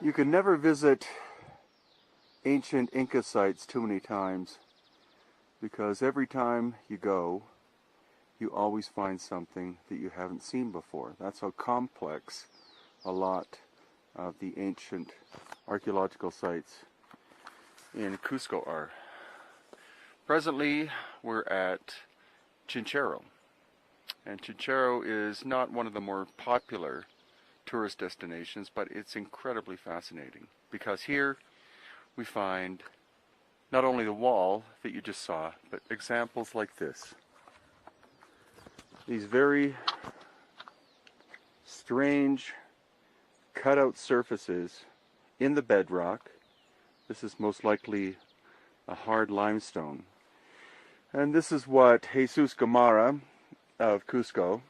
You can never visit ancient Inca sites too many times, because every time you go, you always find something that you haven't seen before. That's how complex a lot of the ancient archaeological sites in Cusco are. Presently, we're at Chinchero, and Chinchero is not one of the more popular tourist destinations, but it's incredibly fascinating, because here we find not only the wall that you just saw, but examples like this. These very strange cutout surfaces in the bedrock. This is most likely a hard limestone. And this is what Jesus Gamarra of Cusco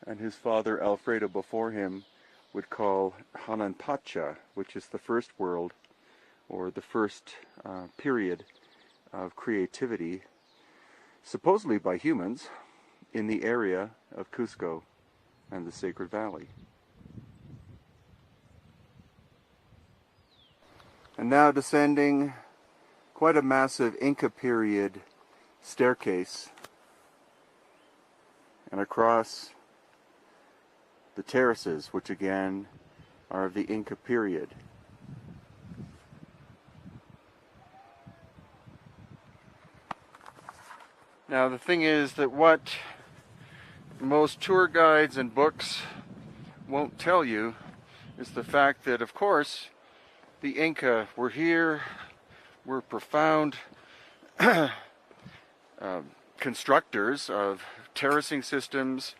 and his father Alfredo before him would call Hananpacha, which is the first world, or the first period of creativity, supposedly by humans, in the area of Cusco and the Sacred Valley. And now descending quite a massive Inca period staircase, and across the terraces, which again are of the Inca period. Now the thing is that what most tour guides and books won't tell you is the fact that, of course, the Inca were here, were profound constructors of terracing systems,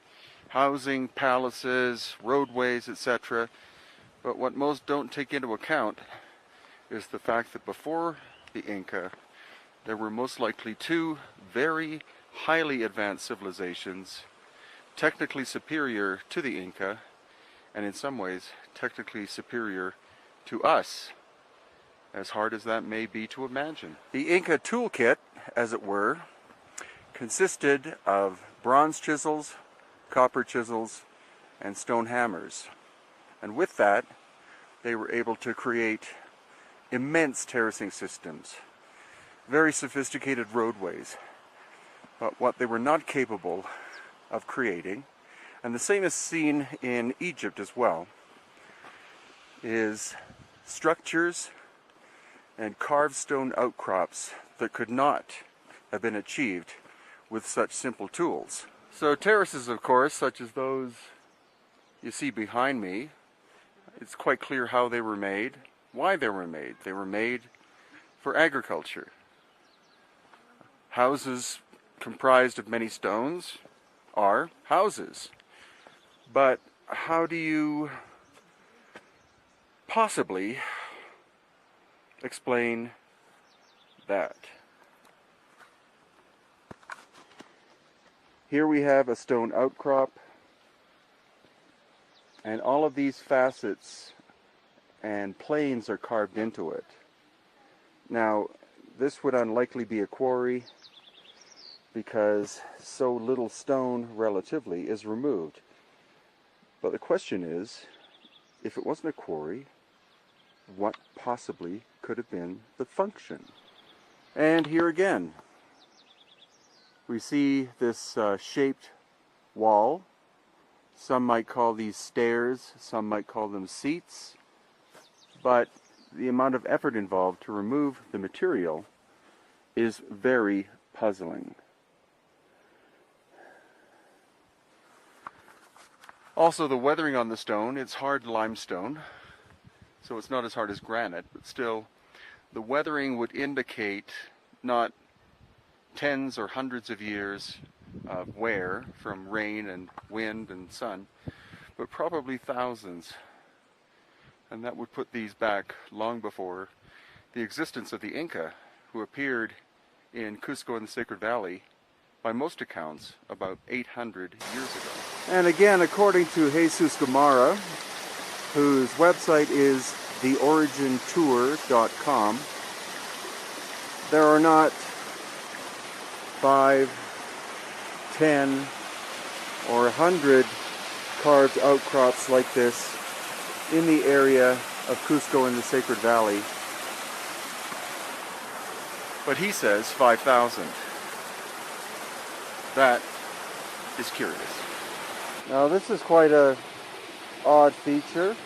housing, palaces, roadways, etc. But what most don't take into account is the fact that before the Inca, there were most likely two very highly advanced civilizations, technically superior to the Inca, and in some ways technically superior to us, as hard as that may be to imagine. The Inca toolkit, as it were, consisted of bronze chisels, copper chisels, and stone hammers. And with that, they were able to create immense terracing systems, very sophisticated roadways. But what they were not capable of creating, and the same is seen in Egypt as well, is structures and carved stone outcrops that could not have been achieved with such simple tools. So terraces, of course, such as those you see behind me, it's quite clear how they were made, why they were made. They were made for agriculture. Houses comprised of many stones are houses. But how do you possibly explain that? Here we have a stone outcrop, and all of these facets and planes are carved into it. Now, this would unlikely be a quarry, because so little stone relatively is removed. But the question is, if it wasn't a quarry, what possibly could have been the function? And here again, we see this shaped wall. Some might call these stairs, some might call them seats, but the amount of effort involved to remove the material is very puzzling. Also, the weathering on the stone, it's hard limestone, so it's not as hard as granite, but still, the weathering would indicate not tens or hundreds of years of wear from rain and wind and sun, but probably thousands. And that would put these back long before the existence of the Inca, who appeared in Cusco in the Sacred Valley, by most accounts, about 800 years ago. And again, according to Jesus Gamarra, whose website is theorigintour.com, there are not 5, 10, or 100 carved outcrops like this in the area of Cusco in the Sacred Valley. But he says 5,000. That is curious. Now this is quite a odd feature.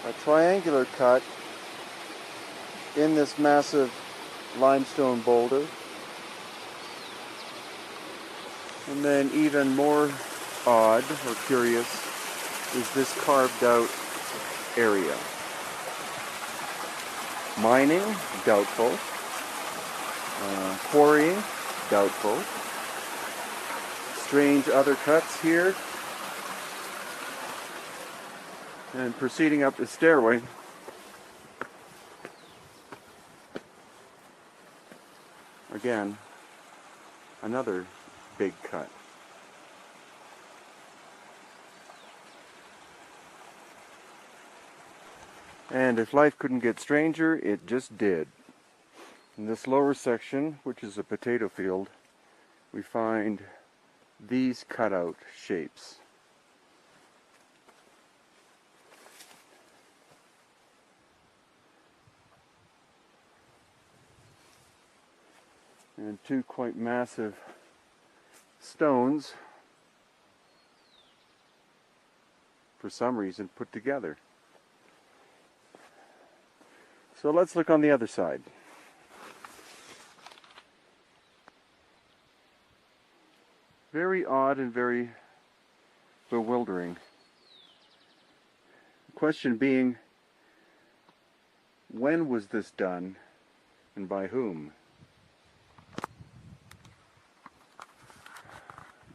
A triangular cut in this massive limestone boulder. And then even more odd or curious is this carved out area. Mining, doubtful. Quarrying, doubtful. Strange other cuts here. And proceeding up the stairway, again, another big cut. And if life couldn't get stranger, it just did. In this lower section, which is a potato field, we find these cutout shapes. And two quite massive stones, for some reason, put together. So let's look on the other side. Very odd and very bewildering. The question being, when was this done and by whom?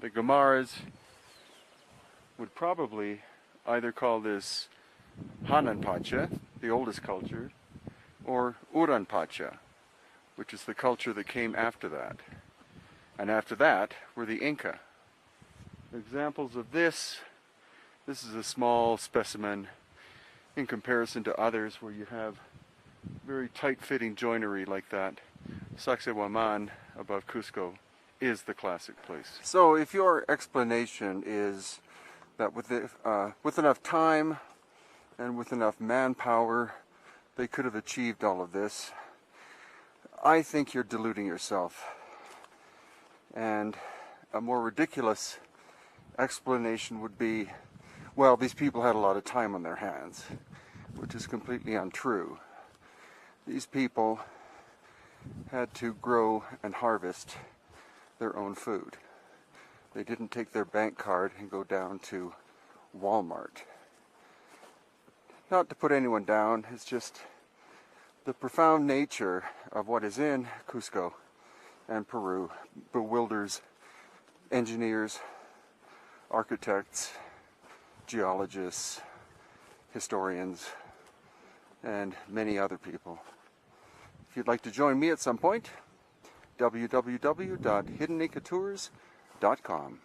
The Guimaras would probably either call this Hananpacha, the oldest culture, or Uranpacha, which is the culture that came after that. And after that were the Inca. Examples of this is a small specimen in comparison to others where you have very tight-fitting joinery like that. Sacsayhuaman above Cusco is the classic place. So if your explanation is that with enough time and with enough manpower they could have achieved all of this, I think you're deluding yourself. And a more ridiculous explanation would be, well, these people had a lot of time on their hands, which is completely untrue. These people had to grow and harvest their own food. They didn't take their bank card and go down to Walmart. Not to put anyone down, it's just the profound nature of what is in Cusco and Peru bewilders engineers, architects, geologists, historians, and many other people. If you'd like to join me at some point, www.hiddenicatours.com.